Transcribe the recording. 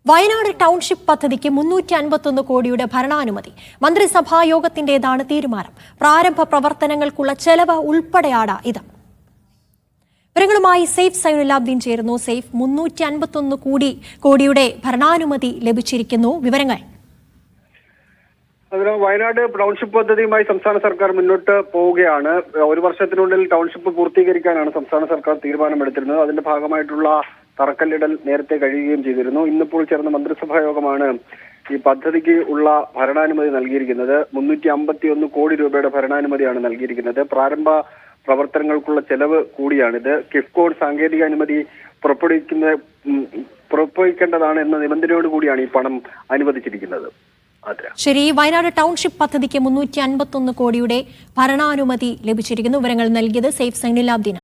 Wayanad township പദ്ധതിക്ക് 351 കോടിയുടെ ഭരണാനുമതി. മന്ത്രിസഭാ യോഗത്തിന്റേതാണ് തീരുമാനം. പ്രാരംഭ പ്രവർത്തനങ്ങൾക്കുള്ള ചെലവ് ഉൾപ്പെടെയാണ് ഇത്. വിവരങ്ങളുമായി സെയ്ഫ് സൈനുലാബ്ദീൻ ചേരുന്നു. സെയ്ഫ്, 351 കോടിയുടെ ഭരണാനുമതി ലഭിച്ചിരിക്കുന്നു. വിവരങ്ങൾ. വയനാട് ടൗൺഷിപ്പ് പദ്ധതിയുമായി സംസ്ഥാന സർക്കാർ മുന്നോട്ട് പോവുകയാണ്. ഒരു വർഷത്തിനുള്ളിൽ ടൗൺഷിപ്പ് പൂർത്തീകരിക്കാനാണ് സംസ്ഥാന സർക്കാർ തീരുമാനമെടുത്തിരുന്നത്. അതിന്റെ ഭാഗമായിട്ടുള്ള തറക്കല്ലിടൽ നേരത്തെ കഴിയുകയും ചെയ്തിരുന്നു. ഇന്നിപ്പോൾ ചേർന്ന മന്ത്രിസഭാ യോഗമാണ് ഈ പദ്ധതിക്ക് ഉള്ള ഭരണാനുമതി നൽകിയിരിക്കുന്നത്. 351 കോടി രൂപയുടെ ഭരണാനുമതിയാണ് നൽകിയിരിക്കുന്നത്. പ്രാരംഭ പ്രവർത്തനങ്ങൾക്കുള്ള ചെലവ് കൂടിയാണിത്. കിഫ്കോൺ സാങ്കേതിക അനുമതി പുറപ്പെടുവിക്കേണ്ടതാണ് എന്ന നിബന്ധനയോട് കൂടിയാണ് ഈ പണം അനുവദിച്ചിരിക്കുന്നത്. ശരി, വയനാട് ടൗൺഷിപ്പ് പദ്ധതിക്ക് 351 കോടിയുടെ ഭരണാനുമതി ലഭിച്ചിരിക്കുന്നു. വിവരങ്ങൾ നൽകിയത് സെയ്ഫ് സൈനുലാബ്ദീൻ.